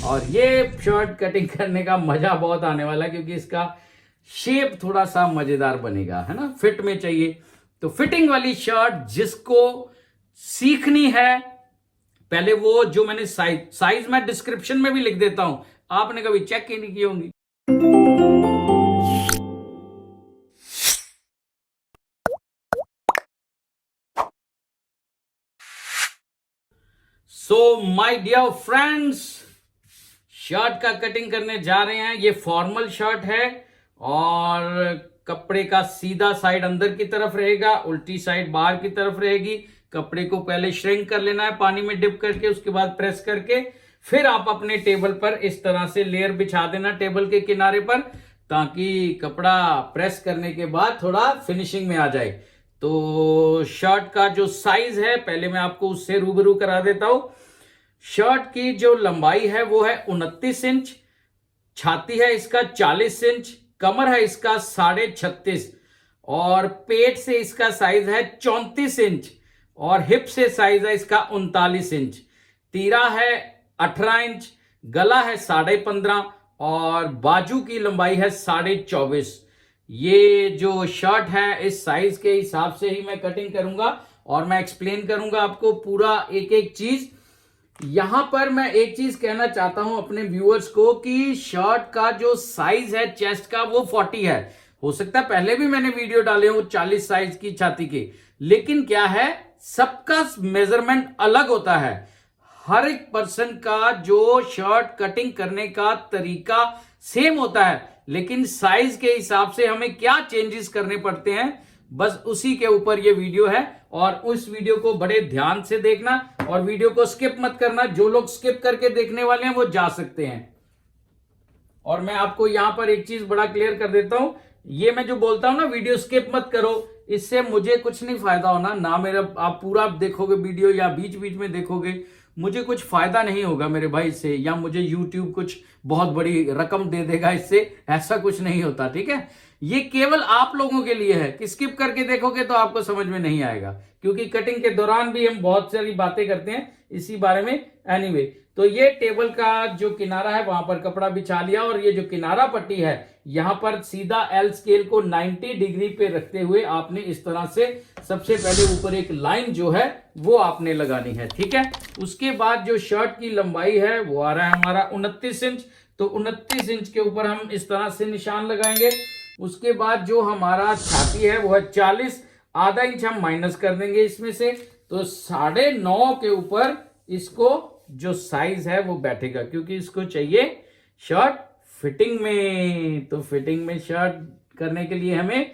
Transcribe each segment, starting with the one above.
और ये shirt cutting करने का मजा बहुत आने वाला है क्योंकि इसका शेप थोड़ा सा मजेदार बनेगा, है ना। फिट में चाहिए तो फिटिंग वाली शर्ट जिसको सीखनी है, पहले वो जो मैंने साइज मैं डिस्क्रिप्शन में भी लिख देता हूं, आपने कभी चेक ही नहीं की होंगी। So my dear friends, shirt का कटिंग करने जा रहे हैं। ये फॉर्मल शर्ट है और कपड़े का सीधा साइड अंदर की तरफ रहेगा, उल्टी साइड बाहर की तरफ रहेगी। कपड़े को पहले श्रिंक कर लेना है पानी में डिप करके, उसके बाद प्रेस करके फिर आप अपने टेबल पर इस तरह से लेयर बिछा देना टेबल के किनारे पर, ताकि कपड़ा प्रेस करने के बाद थोड़ा फिनिशिंग में आ जाए। तो शर्ट का जो साइज है पहले मैं आपको उससे रूबरू करा देता हूं। शर्ट की जो लंबाई है वो है 29 इंच, छाती है इसका 40 इंच, कमर है इसका 36.5 और पेट से इसका साइज है 34 इंच और हिप से साइज है इसका 39 इंच। तीरा है 18 इंच, गला है 15.5 और बाजू की लंबाई है 24.5। ये जो शर्ट है इस साइज के हिसाब से ही मैं कटिंग करूंगा और मैं एक्सप्लेन करूंगा आपको पूरा एक एक चीज। यहां पर मैं एक चीज कहना चाहता हूं अपने व्यूअर्स को कि शर्ट का जो साइज है चेस्ट का वो 40 है। हो सकता है पहले भी मैंने वीडियो डाले हो 40 साइज की छाती के, लेकिन क्या है सबका मेजरमेंट अलग होता है। हर एक पर्सन का जो शर्ट कटिंग करने का तरीका सेम होता है, लेकिन साइज के हिसाब से हमें क्या चेंजेस करने पड़ते हैं, बस उसी के ऊपर ये वीडियो है। और उस वीडियो को बड़े ध्यान से देखना और वीडियो को स्किप मत करना। जो लोग स्किप करके देखने वाले हैं वो जा सकते हैं। और मैं आपको यहां पर एक चीज बड़ा क्लियर कर देता हूं, ये मैं जो बोलता हूं ना वीडियो स्किप मत करो, इससे मुझे कुछ नहीं फायदा होना ना। मेरा आप पूरा देखोगे वीडियो या बीच बीच में देखोगे, मुझे कुछ फायदा नहीं होगा मेरे भाई से, या मुझे यूट्यूब कुछ बहुत बड़ी रकम दे देगा इससे, ऐसा कुछ नहीं होता, ठीक है। ये केवल आप लोगों के लिए है कि स्किप करके देखोगे तो आपको समझ में नहीं आएगा, क्योंकि कटिंग के दौरान भी हम बहुत सारी बातें करते हैं इसी बारे में। एनीवे, तो ये टेबल का जो किनारा है वहां पर कपड़ा बिछा लिया और ये जो किनारा पट्टी है यहां पर सीधा एल स्केल को 90 डिग्री पे रखते हुए आपने इस तरह से सबसे पहले ऊपर एक लाइन जो है वो आपने लगानी है, ठीक है। उसके बाद जो शर्ट की लंबाई है वो आ रहा है हमारा 29 इंच, तो 29 इंच के ऊपर हम इस तरह से निशान लगाएंगे। उसके बाद जो हमारा छाती है वो है 40, आधा इंच हम माइनस कर देंगे इसमें से, तो 9.5 के ऊपर इसको जो साइज है वो बैठेगा, क्योंकि इसको चाहिए शर्ट फिटिंग में। तो फिटिंग में शर्ट करने के लिए हमें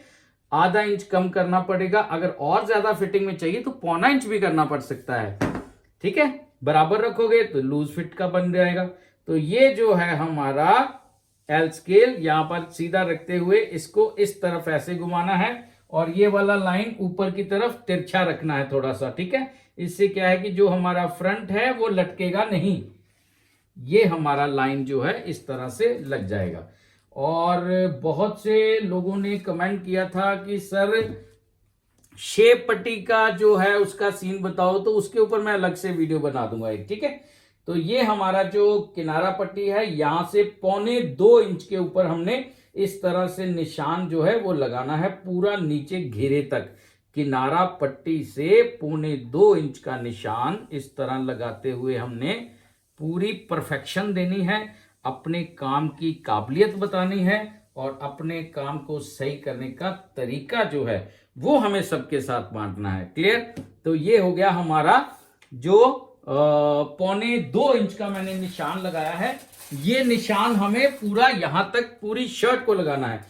आधा इंच कम करना पड़ेगा। अगर और ज्यादा फिटिंग में चाहिए तो 0.25 इंच भी करना पड़ सकता है, ठीक है। बराबर रखोगे तो लूज फिट का बन जाएगा। तो ये जो है हमारा एल स्केल, यहां पर सीधा रखते हुए इसको इस तरफ ऐसे घुमाना है और ये वाला लाइन ऊपर की तरफ तिरछा रखना है थोड़ा सा, ठीक है। इससे क्या है कि जो हमारा फ्रंट है वो लटकेगा नहीं, ये हमारा लाइन जो है इस तरह से लग जाएगा। और बहुत से लोगों ने कमेंट किया था कि सर शेप पट्टी का जो है उसका सीन बताओ, तो उसके ऊपर मैं अलग से वीडियो बना दूंगा एक, ठीक है। तो ये हमारा जो किनारा पट्टी है यहां से 2.25 इंच के ऊपर हमने इस तरह से निशान जो है वो लगाना है पूरा नीचे घेरे तक। किनारा पट्टी से 2.25 इंच का निशान इस तरह लगाते हुए हमने पूरी परफेक्शन देनी है, अपने काम की काबिलियत बतानी है और अपने काम को सही करने का तरीका जो है वो हमें सबके साथ बांटना है। क्लियर? तो ये हो गया हमारा जो 2.25 इंच का मैंने निशान लगाया है। ये निशान हमें पूरा यहां तक पूरी शर्ट को लगाना है।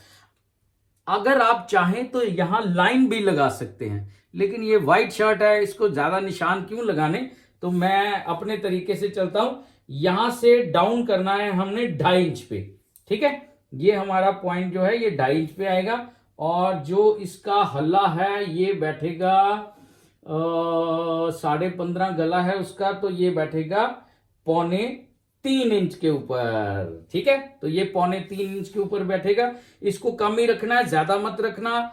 अगर आप चाहें तो यहां लाइन भी लगा सकते हैं, लेकिन ये व्हाइट शर्ट है, इसको ज्यादा निशान क्यों लगाने, तो मैं अपने तरीके से चलता हूं। यहां से डाउन करना है हमने 2.5 इंच पे, ठीक है। ये हमारा पॉइंट जो है ये 2.5 इंच पे आएगा और जो इसका हल्ला है ये बैठेगा 15.5 गला है उसका, तो ये बैठेगा 3.25 इंच के ऊपर, ठीक है। तो ये 3.25 इंच के ऊपर बैठेगा। इसको कम ही रखना है, ज्यादा मत रखना।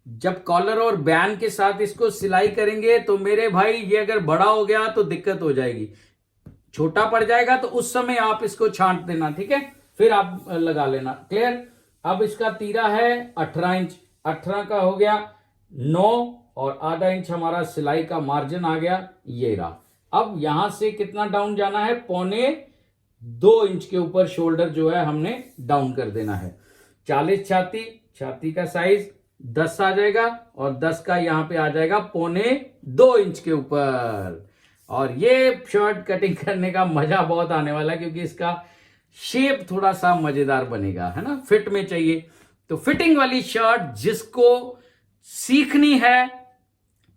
जब कॉलर और बैन के साथ इसको सिलाई करेंगे तो मेरे भाई ये अगर बड़ा हो गया तो दिक्कत हो जाएगी। छोटा पड़ जाएगा तो उस समय आप इसको छांट देना, ठीक है, फिर आप लगा लेना। क्लियर। अब इसका तीरा है 18 इंच, 18 का हो गया 9 और आधा इंच हमारा सिलाई का मार्जिन आ गया, ये रहा। अब यहां से कितना डाउन जाना है, 1.25 इंच के ऊपर शोल्डर जो है हमने डाउन कर देना है। 40 छाती, छाती का साइज 10 आ जाएगा और 10 का यहां पे आ जाएगा 1.25 इंच के ऊपर। और ये शर्ट कटिंग करने का मजा बहुत आने वाला है क्योंकि इसका शेप थोड़ा सा मजेदार बनेगा, है ना, फिट में चाहिए। तो फिटिंग वाली शर्ट जिसको सीखनी है,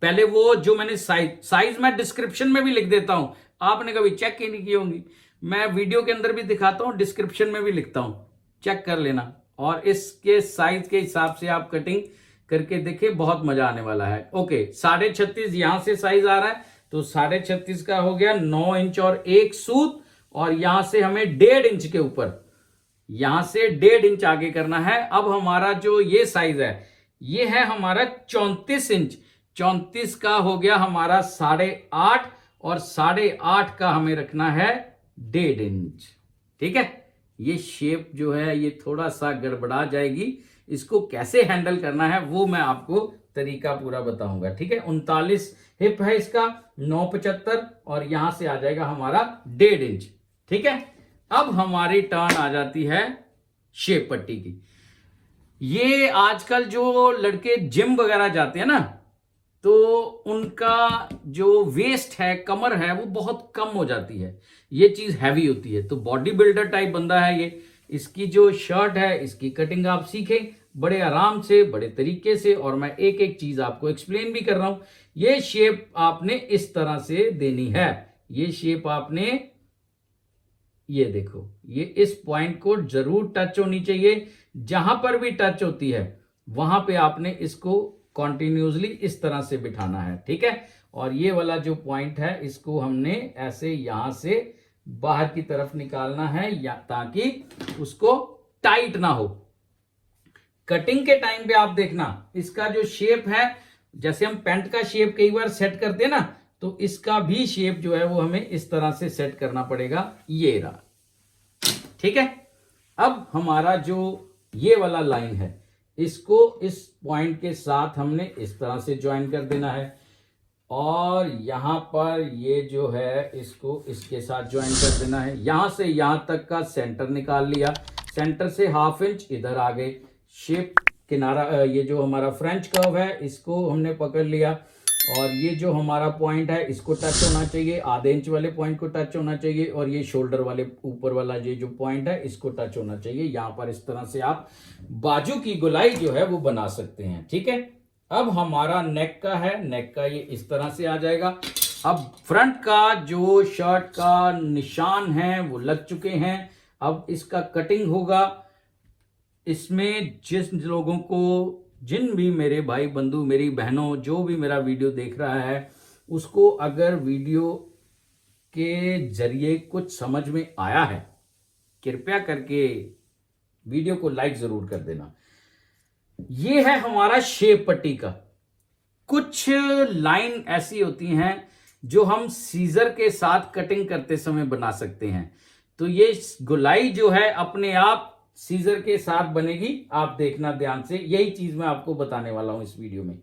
पहले वो जो मैंने साइज मैं डिस्क्रिप्शन में भी लिख देता हूं, आपने कभी चेक ही नहीं की होंगी, मैं वीडियो के अंदर भी दिखाता हूं, डिस्क्रिप्शन में भी लिखता हूं, चेक कर लेना। और इसके साइज के हिसाब से आप कटिंग करके देखिए, बहुत मजा आने वाला है। ओके, 36.5 यहां से साइज आ रहा है, तो 36.5 का हो गया 9 इंच और 1 सूत, और यहां से हमें 1.5 इंच के ऊपर, यहां से 1.5 इंच आगे करना है। अब हमारा जो ये साइज है, ये है हमारा 34 इंच, 34 का हो गया हमारा 8.5 और 8.5 का हमें रखना है 1.5 इंच, ठीक है। ये शेप जो है ये थोड़ा सा गड़बड़ा जाएगी, इसको कैसे हैंडल करना है वो मैं आपको तरीका पूरा बताऊंगा, ठीक है। 39 हिप है इसका, 9.75 और यहां से आ जाएगा हमारा 1.5 इंच, ठीक है। अब हमारी टर्न आ जाती है शेप पट्टी की। ये आजकल जो लड़के जिम वगैरह जाते हैं ना, तो उनका जो वेस्ट है, कमर है, वो बहुत कम हो जाती है, ये चीज हैवी होती है। तो बॉडी बिल्डर टाइप बंदा है ये, इसकी जो शर्ट है इसकी कटिंग आप सीखें बड़े आराम से, बड़े तरीके से, और मैं एक एक चीज आपको एक्सप्लेन भी कर रहा हूं। ये शेप आपने इस तरह से देनी है, ये शेप आपने, ये देखो, ये इस पॉइंट को जरूर टच होनी चाहिए, जहां पर भी टच होती है वहां पे आपने इसको कॉन्टिन्यूसली इस तरह से बिठाना है, ठीक है। और ये वाला जो पॉइंट है इसको हमने ऐसे यहां से बाहर की तरफ निकालना है, या ताकि उसको टाइट ना हो। कटिंग के टाइम पे आप देखना इसका जो शेप है, जैसे हम पैंट का शेप कई बार सेट करते हैं ना, तो इसका भी शेप जो है वो हमें इस तरह से सेट करना पड़ेगा, ये रहा, ठीक है। अब हमारा जो ये वाला लाइन है, इसको इस पॉइंट के साथ हमने इस तरह से ज्वाइन कर देना है, और यहां पर ये जो है इसको इसके साथ ज्वाइन कर देना है। यहां से यहां तक का सेंटर निकाल लिया, सेंटर से 1/2 इंच इधर आ गए, शेप किनारा, ये जो हमारा फ्रेंच कर्व है इसको हमने पकड़ लिया, और ये जो हमारा पॉइंट है इसको टच होना चाहिए, आधे इंच वाले पॉइंट को टच होना चाहिए, और ये शोल्डर वाले ऊपर वाला ये जो पॉइंट है इसको टच होना चाहिए। यहां पर इस तरह से आप बाजू की गोलाई जो है वो बना सकते हैं, ठीक है। अब हमारा नेक का है, नेक का ये इस तरह से आ जाएगा। अब फ्रंट का जो शर्ट का निशान है वो लग चुके हैं, अब इसका कटिंग होगा। इसमें जिस लोगों को, जिन भी मेरे भाई बंधु, मेरी बहनों, जो भी मेरा वीडियो देख रहा है, उसको अगर वीडियो के जरिए कुछ समझ में आया है, कृपया करके वीडियो को लाइक जरूर कर देना। ये है हमारा शेप पट्टी का। कुछ लाइन ऐसी होती हैं जो हम सीजर के साथ कटिंग करते समय बना सकते हैं, तो ये गोलाई जो है अपने आप सीजर के साथ बनेगी, आप देखना ध्यान से, यही चीज मैं आपको बताने वाला हूं इस वीडियो में।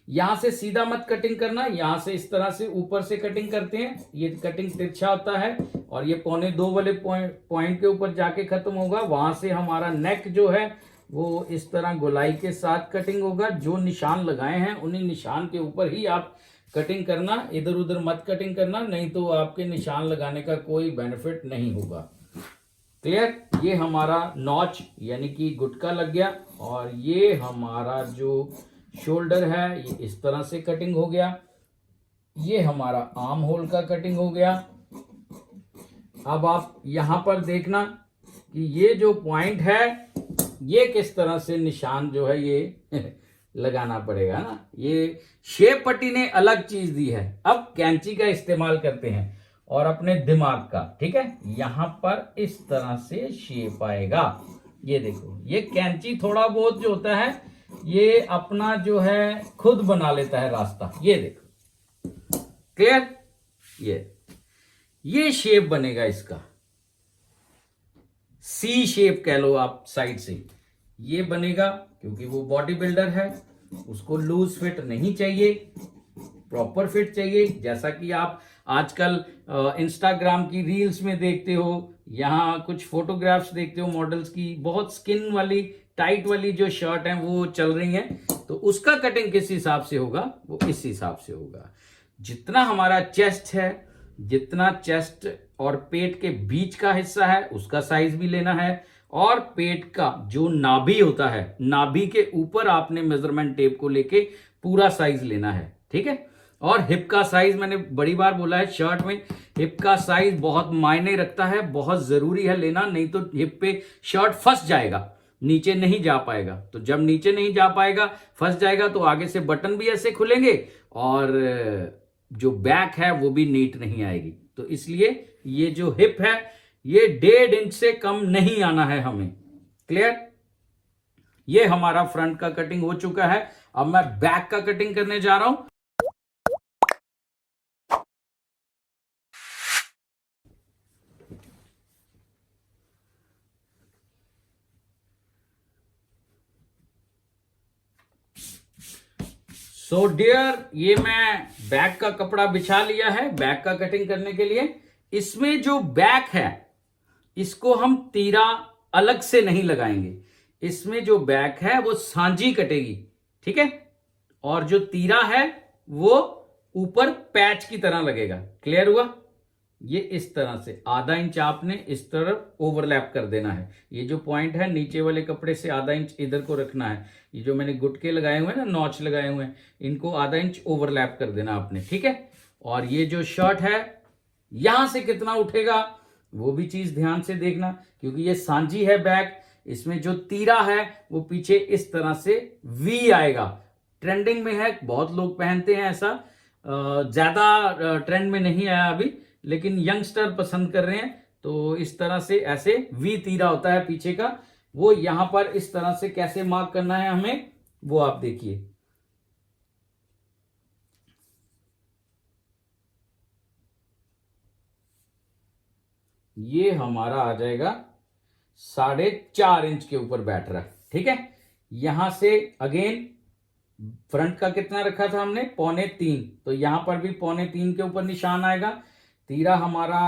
यहां से सीधा मत कटिंग करना, यहां से इस तरह से ऊपर से कटिंग करते हैं, ये कटिंग तिरछा होता है, और ये 1.25 वाले पॉइंट के ऊपर जाके खत्म होगा। वहां से हमारा नेक जो है वो इस तरह गोलाई के साथ कटिंग होगा। जो निशान लगाए हैं उन्हीं निशान के ऊपर ही आप कटिंग करना, इधर उधर मत कटिंग करना, नहीं तो आपके निशान लगाने का कोई बेनिफिट नहीं होगा। क्लियर। ये हमारा नॉच यानी कि गुटका लग गया, और ये हमारा जो शोल्डर है ये इस तरह से कटिंग हो गया। ये हमारा आर्म होल का कटिंग हो गया। अब आप यहां पर देखना कि ये जो पॉइंट है ये किस तरह से निशान जो है ये लगाना पड़ेगा ना। ये शेप पट्टी ने अलग चीज दी है। अब कैंची का इस्तेमाल करते हैं और अपने दिमाग का, ठीक है। यहां पर इस तरह से शेप आएगा, ये देखो। ये कैंची थोड़ा बहुत जो होता है ये अपना जो है खुद बना लेता है रास्ता, ये देखो। क्लियर। ये शेप बनेगा इसका, सी शेप कह लो आप साइड से, ये बनेगा क्योंकि वो बॉडी बिल्डर है, उसको लूज फिट नहीं चाहिए, प्रॉपर फिट चाहिए। जैसा कि आप आजकल इंस्टाग्राम की रील्स में देखते हो, यहाँ कुछ फोटोग्राफ्स देखते हो मॉडल्स की, बहुत स्किन वाली टाइट वाली जो शर्ट है वो चल रही है, तो उसका कटिंग किस हिसाब से होगा, वो इस हिसाब से होगा। जितना हमारा चेस्ट है, जितना चेस्ट और पेट के बीच का हिस्सा है उसका साइज भी लेना है, और पेट का जो नाभि होता है, नाभि के ऊपर आपने मेजरमेंट टेप को लेके पूरा साइज लेना है, ठीक है। और हिप का साइज मैंने बड़ी बार बोला है, शर्ट में हिप का साइज बहुत मायने रखता है, बहुत जरूरी है लेना, नहीं तो हिप पे शर्ट फंस जाएगा, नीचे नहीं जा पाएगा। तो जब नीचे नहीं जा पाएगा, फंस जाएगा, तो आगे से बटन भी ऐसे खुलेंगे और जो बैक है वो भी नीट नहीं आएगी। तो इसलिए ये जो हिप है ये 1.5 इंच से कम नहीं आना है हमें। क्लियर? ये हमारा फ्रंट का कटिंग हो चुका है। अब मैं बैक का कटिंग करने जा रहा हूं। सो डियर, ये मैं बैक का कपड़ा बिछा लिया है बैक का कटिंग करने के लिए। इसमें जो बैक है इसको हम तीरा अलग से नहीं लगाएंगे, इसमें जो बैक है वो सांझी कटेगी, ठीक है। और जो तीरा है वो ऊपर पैच की तरह लगेगा। क्लियर हुआ? ये इस तरह से ½ इंच आपने इस तरफ ओवरलैप कर देना है। ये जो पॉइंट है नीचे वाले कपड़े से ½ इंच इधर को रखना है। ये जो मैंने गुटके लगाए हुए हैं ना, नॉच लगाए हुए हैं, इनको ½ इंच ओवरलैप कर देना आपने, ठीक है। और ये जो शर्ट है यहां से कितना उठेगा वो भी चीज ध्यान से देखना, क्योंकि ये सांझी है बैक, इसमें जो तीरा है वो पीछे इस तरह से वी आएगा। ट्रेंडिंग में है, बहुत लोग पहनते हैं ऐसा, ज्यादा ट्रेंड में नहीं आया अभी, लेकिन यंगस्टर पसंद कर रहे हैं। तो इस तरह से ऐसे वी तीरा होता है पीछे का, वो यहां पर इस तरह से कैसे मार्क करना है हमें वो आप देखिए। ये हमारा आ जाएगा 4.5 इंच के ऊपर बैठ रहा है, ठीक है। यहां से अगेन फ्रंट का कितना रखा था हमने, 3.25, तो यहां पर भी 3.25 के ऊपर निशान आएगा। तीरा हमारा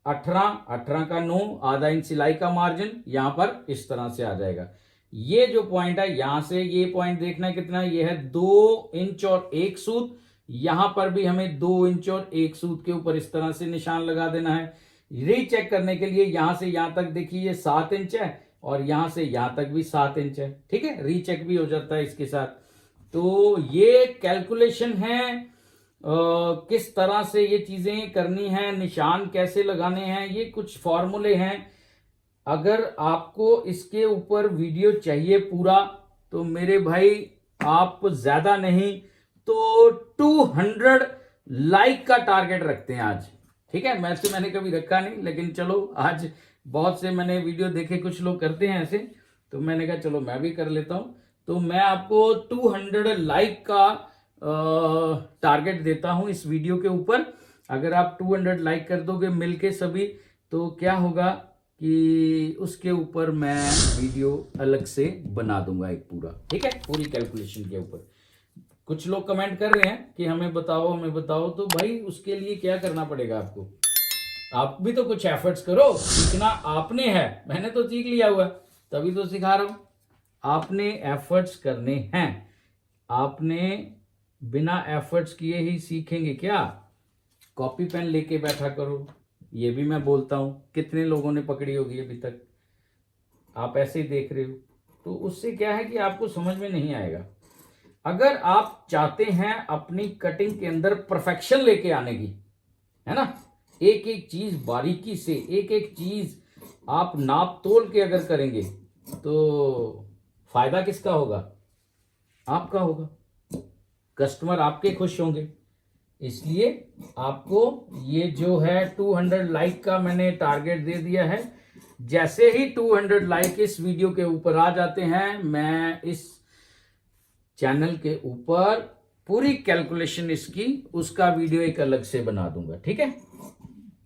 18 का 9, ½ इंच सिलाई का मार्जिन यहां पर इस तरह से आ जाएगा। ये जो पॉइंट है यहां से ये पॉइंट देखना है कितना, ये है 2 इंच और 1 सूत। यहां पर भी हमें 2 इंच और 1 सूत के ऊपर इस तरह से निशान लगा देना है। रीचेक करने के लिए यहां से यहां तक देखिए ये 7 इंच है, और यहां से यहां तक भी 7 इंच है, ठीक है। रीचेक भी हो जाता है इसके साथ। तो ये कैलकुलेशन है, किस तरह से ये चीजें करनी है, निशान कैसे लगाने हैं, ये कुछ फॉर्मूले हैं। अगर आपको इसके ऊपर वीडियो चाहिए पूरा, तो मेरे भाई आप ज्यादा नहीं तो 200 लाइक का टारगेट रखते हैं आज, ठीक है। मैंने कभी रखा नहीं, लेकिन चलो आज बहुत से मैंने वीडियो देखे, कुछ लोग करते हैं ऐसे, तो मैंने कहा चलो मैं भी कर लेता हूं। तो मैं आपको 200 लाइक का टारगेट देता हूं इस वीडियो के ऊपर। अगर आप 200 लाइक कर दोगे मिलके सभी, तो क्या होगा कि उसके ऊपर मैं वीडियो अलग से बना दूंगा एक पूरा, ठीक है, पूरी कैलकुलेशन के ऊपर। कुछ लोग कमेंट कर रहे हैं कि हमें बताओ, तो भाई उसके लिए क्या करना पड़ेगा आपको, आप भी तो कुछ एफर्ट्स करो। सीखना आपने है, मैंने तो सीख लिया हुआ, तभी तो सिखा रहा हूं। आपने एफर्ट्स करने हैं, आपने बिना एफर्ट्स किए ही सीखेंगे क्या? कॉपी पेन लेके बैठा करो, ये भी मैं बोलता हूं, कितने लोगों ने पकड़ी होगी अभी तक, आप ऐसे ही देख रहे हो, तो उससे क्या है कि आपको समझ में नहीं आएगा। अगर आप चाहते हैं अपनी कटिंग के अंदर परफेक्शन लेके आने की, है ना, एक एक चीज बारीकी से, एक एक चीज आप नाप तोल के अगर करेंगे, तो फायदा किसका होगा? आपका होगा, कस्टमर आपके खुश होंगे। इसलिए आपको ये जो है 200 लाइक का मैंने टारगेट दे दिया है। जैसे ही 200 लाइक इस वीडियो के ऊपर आ जाते हैं, मैं इस चैनल के ऊपर पूरी कैलकुलेशन इसकी, उसका वीडियो एक अलग से बना दूंगा, ठीक है।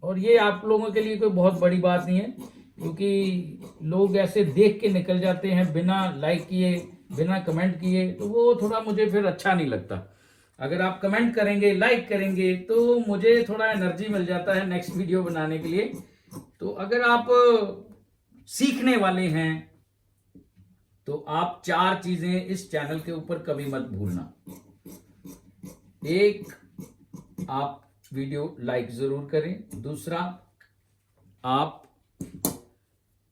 और ये आप लोगों के लिए कोई बहुत बड़ी बात नहीं है, क्योंकि लोग ऐसे देख के निकल जाते हैं बिना लाइक किए, बिना कमेंट किए, तो वो थोड़ा मुझे फिर अच्छा नहीं लगता। अगर आप कमेंट करेंगे, लाइक करेंगे, तो मुझे थोड़ा एनर्जी मिल जाता है नेक्स्ट वीडियो बनाने के लिए। तो अगर आप सीखने वाले हैं तो आप 4 चीजें इस चैनल के ऊपर कभी मत भूलना। एक, आप वीडियो लाइक जरूर करें। दूसरा, आप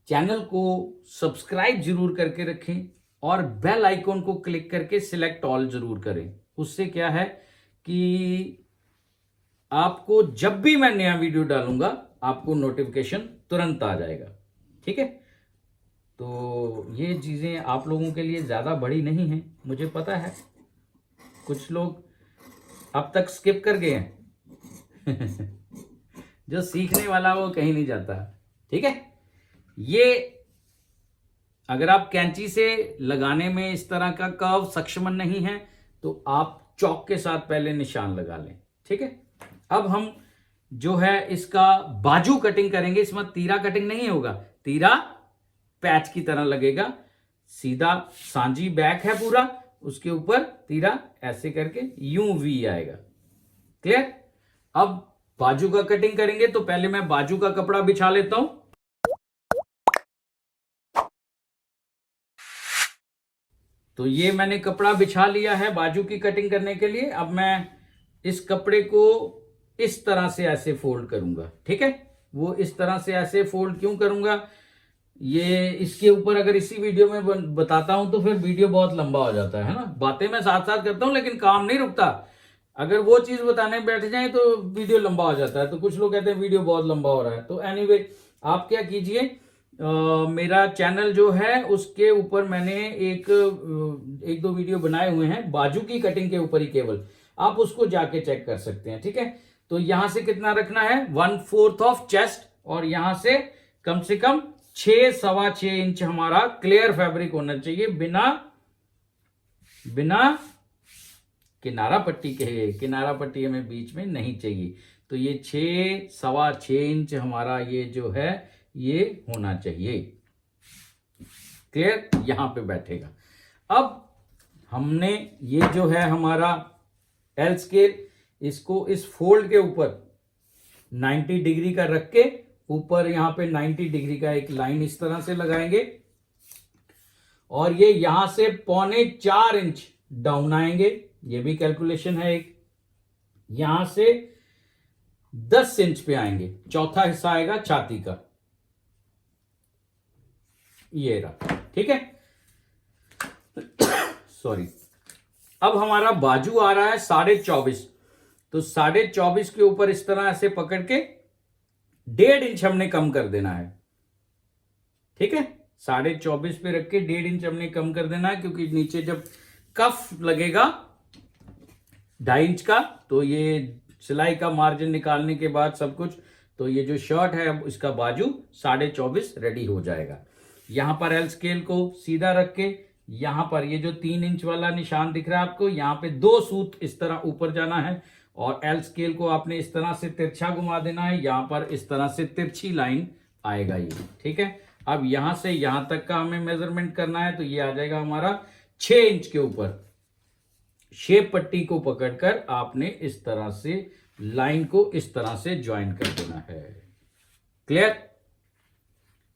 चैनल को सब्सक्राइब जरूर करके रखें और बेल आइकॉन को क्लिक करके सिलेक्ट ऑल जरूर करें। उससे क्या है कि आपको जब भी मैं नया वीडियो डालूंगा आपको नोटिफिकेशन तुरंत आ जाएगा। ठीक है, तो ये चीजें आप लोगों के लिए ज्यादा बड़ी नहीं है, मुझे पता है। कुछ लोग अब तक स्किप कर गए हैं जो सीखने वाला वो कहीं नहीं जाता। ठीक है, ये अगर आप कैंची से लगाने में इस तरह का कर्व सक्षम नहीं है तो आप चौक के साथ पहले निशान लगा लें। ठीक है, अब हम जो है इसका बाजू कटिंग करेंगे। इसमें तीरा कटिंग नहीं होगा, तीरा पैच की तरह लगेगा। सीधा सांझी बैक है पूरा, उसके ऊपर तीरा ऐसे करके यूं वी आएगा। क्लियर? अब बाजू का कटिंग करेंगे तो पहले मैं बाजू का कपड़ा बिछा लेता हूं। तो ये मैंने कपड़ा बिछा लिया है बाजू की कटिंग करने के लिए। अब मैं इस कपड़े को इस तरह से ऐसे फोल्ड करूंगा। ठीक है, वो इस तरह से ऐसे फोल्ड क्यों करूंगा, ये इसके ऊपर अगर इसी वीडियो में बताता हूं तो फिर वीडियो बहुत लंबा हो जाता है ना। बातें मैं साथ साथ करता हूं लेकिन काम नहीं रुकता। अगर वो चीज बताने बैठ जाए तो वीडियो लंबा हो जाता है। तो कुछ लोग कहते हैं वीडियो बहुत लंबा हो रहा है। तो एनीवे, आप क्या कीजिए, मेरा चैनल जो है उसके ऊपर मैंने एक दो वीडियो बनाए हुए हैं बाजू की कटिंग के ऊपर ही केवल, आप उसको जाके चेक कर सकते हैं। ठीक है, तो यहां से कितना रखना है, 1/4 ऑफ चेस्ट, और यहां से कम 6-6.25 इंच हमारा क्लियर फैब्रिक होना चाहिए, बिना किनारा पट्टी के। किनारा पट्टी हमें बीच में नहीं चाहिए। तो ये 6-6.25 इंच हमारा ये जो है ये होना चाहिए। क्लियर? यहां पे बैठेगा। अब हमने ये जो है हमारा एल स्केल, इसको इस फोल्ड के ऊपर 90 डिग्री का रख के ऊपर यहां पे 90 डिग्री का एक लाइन इस तरह से लगाएंगे, और ये यहां से 3.25 इंच डाउन आएंगे। ये भी कैलकुलेशन है एक। यहां से 10 इंच पे आएंगे, चौथा हिस्सा आएगा छाती का, ये रहा। ठीक है, सॉरी। अब हमारा बाजू आ रहा है 24.5, तो 24.5 के ऊपर इस तरह ऐसे पकड़ के 1.5 इंच हमने कम कर देना है। ठीक है, 24.5 पे रख के 1.5 इंच हमने कम कर देना है, क्योंकि नीचे जब कफ लगेगा 2.5 इंच का, तो ये सिलाई का मार्जिन निकालने के बाद सब कुछ, तो ये जो शर्ट है अब इसका बाजू 24.5 रेडी हो जाएगा। यहां पर एल स्केल को सीधा रख के यहां पर ये जो 3 इंच वाला निशान दिख रहा है आपको, यहां पे 2 सूत इस तरह ऊपर जाना है, और एल स्केल को आपने इस तरह से तिरछा घुमा देना है। यहां पर इस तरह से तिरछी लाइन आएगा ये। ठीक है, अब यहां से यहां तक का हमें मेजरमेंट करना है, तो ये आ जाएगा हमारा 6 इंच के ऊपर। शेप पट्टी को पकड़कर आपने इस तरह से लाइन को इस तरह से ज्वाइन कर देना है। क्लियर?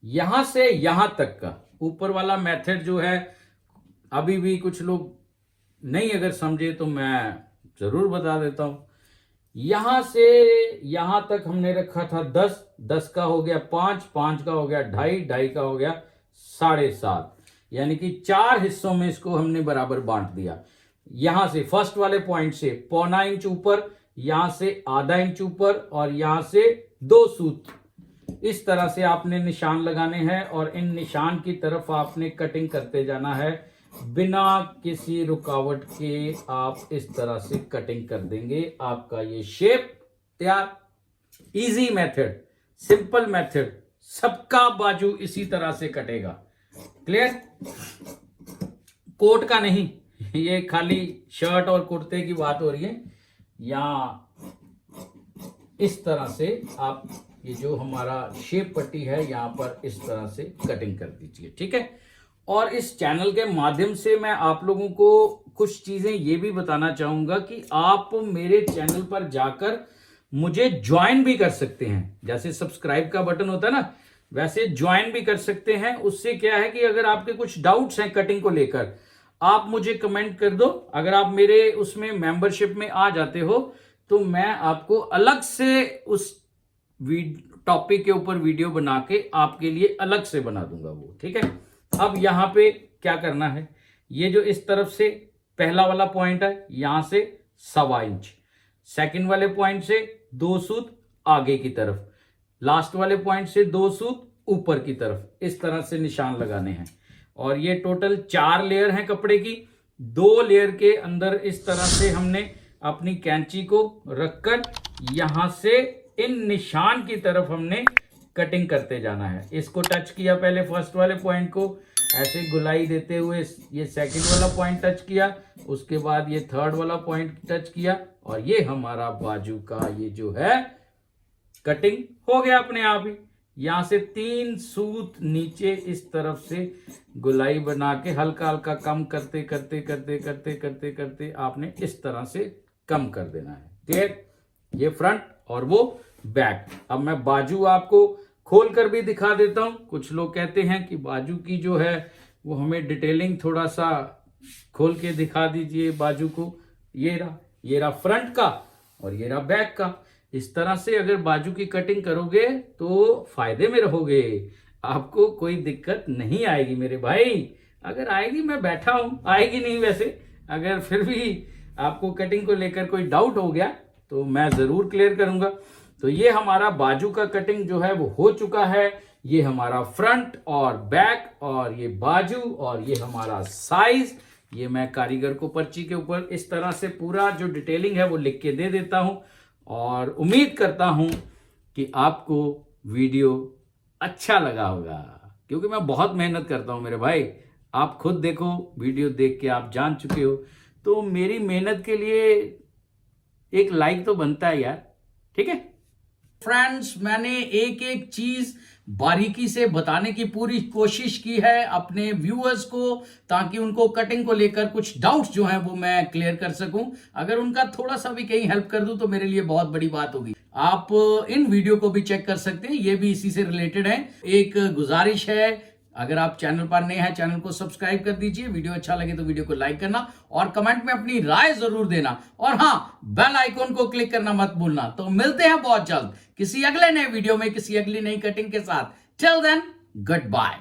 यहां से यहां तक का ऊपर वाला मेथड जो है, अभी भी कुछ लोग नहीं अगर समझे तो मैं जरूर बता देता हूं। यहां से यहां तक हमने रखा था 10, 10 का हो गया 5, 5 का हो गया 2.5, 2.5 का हो गया 7.5, यानी कि 4 हिस्सों में इसको हमने बराबर बांट दिया। यहां से फर्स्ट वाले पॉइंट से 0.25 इंच ऊपर, यहां से ½ इंच ऊपर, और यहां से 2 सूत इस तरह से आपने निशान लगाने हैं, और इन निशान की तरफ आपने कटिंग करते जाना है बिना किसी रुकावट के। आप इस तरह से कटिंग कर देंगे, आपका ये शेप तैयार। इजी मेथड, सिंपल मेथड, सबका बाजू इसी तरह से कटेगा। क्लियर? कोट का नहीं, ये खाली शर्ट और कुर्ते की बात हो रही है। यहां इस तरह से आप ये जो हमारा शेप पट्टी है यहाँ पर इस तरह से कटिंग कर दीजिए, ठीक है। और इस चैनल के माध्यम से मैं आप लोगों को कुछ चीजें ये भी बताना चाहूंगा कि आप मेरे चैनल पर जाकर मुझे ज्वाइन भी कर सकते हैं। जैसे सब्सक्राइब का बटन होता है ना, वैसे ज्वाइन भी कर सकते हैं। उससे क्या है कि अगर आपके कुछ डाउट्स हैं कटिंग को लेकर, आप मुझे कमेंट कर दो। अगर आप मेरे उसमें मेंबरशिप में आ जाते हो तो मैं आपको अलग से उस टॉपिक के ऊपर वीडियो बना के आपके लिए अलग से बना दूंगा वो, ठीक है। अब यहां पे क्या करना है, ये जो इस तरफ से पहला वाला पॉइंट है यहां से 1.25 इंच, सेकंड वाले पॉइंट से 2 सूत आगे की तरफ, लास्ट वाले पॉइंट से 2 सूत ऊपर की तरफ, इस तरह से निशान लगाने हैं। और ये टोटल 4 लेयर हैं कपड़े की। 2 लेयर के अंदर इस तरह से हमने अपनी कैंची को रखकर यहां से इन निशान की तरफ हमने कटिंग करते जाना है। इसको टच किया पहले फर्स्ट वाले पॉइंट को, ऐसे गुलाई देते हुए ये सेकंड वाला पॉइंट टच किया, उसके बाद ये थर्ड वाला पॉइंट टच किया, और ये हमारा बाजू का ये जो है कटिंग हो गया अपने आप ही। यहां से 3 सूत नीचे इस तरफ से गुलाई बना के हल्का हल्का कम करते करते करते करते करते करते आपने इस तरह से कम कर देना है, ठीक। ये फ्रंट और वो बैक। अब मैं बाजू आपको खोल कर भी दिखा देता हूं। कुछ लोग कहते हैं कि बाजू की जो है वो हमें डिटेलिंग थोड़ा सा खोल के दिखा दीजिए बाजू को। ये रहा फ्रंट का और ये रहा बैक का। इस तरह से अगर बाजू की कटिंग करोगे तो फायदे में रहोगे, आपको कोई दिक्कत नहीं आएगी मेरे भाई। अगर आएगी मैं बैठा हूं, आएगी नहीं वैसे। अगर फिर भी आपको कटिंग को लेकर कोई डाउट हो गया तो मैं जरूर क्लियर करूंगा। तो ये हमारा बाजू का कटिंग जो है वो हो चुका है। ये हमारा फ्रंट और बैक, और ये बाजू, और ये हमारा साइज। ये मैं कारीगर को पर्ची के ऊपर इस तरह से पूरा जो डिटेलिंग है वो लिख के दे देता हूं, और उम्मीद करता हूं कि आपको वीडियो अच्छा लगा होगा, क्योंकि मैं बहुत मेहनत करता हूं मेरे भाई। आप खुद देखो, वीडियो देख के आप जान चुके हो, तो मेरी मेहनत के लिए एक लाइक तो बनता है यार, ठीक है। फ्रेंड्स, मैंने एक एक चीज बारीकी से बताने की पूरी कोशिश की है अपने व्यूअर्स को, ताकि उनको कटिंग को लेकर कुछ डाउट्स जो हैं वो मैं क्लियर कर सकूं। अगर उनका थोड़ा सा भी कहीं हेल्प कर दूं तो मेरे लिए बहुत बड़ी बात होगी। आप इन वीडियो को भी चेक कर सकते हैं, ये भी इसी से रिलेटेड है। एक गुजारिश है, अगर आप चैनल पर नए हैं चैनल को सब्सक्राइब कर दीजिए, वीडियो अच्छा लगे तो वीडियो को लाइक करना और कमेंट में अपनी राय जरूर देना, और हाँ, बेल आइकॉन को क्लिक करना मत भूलना। तो मिलते हैं बहुत जल्द किसी अगले नए वीडियो में, किसी अगली नई कटिंग के साथ। Till then, good bye.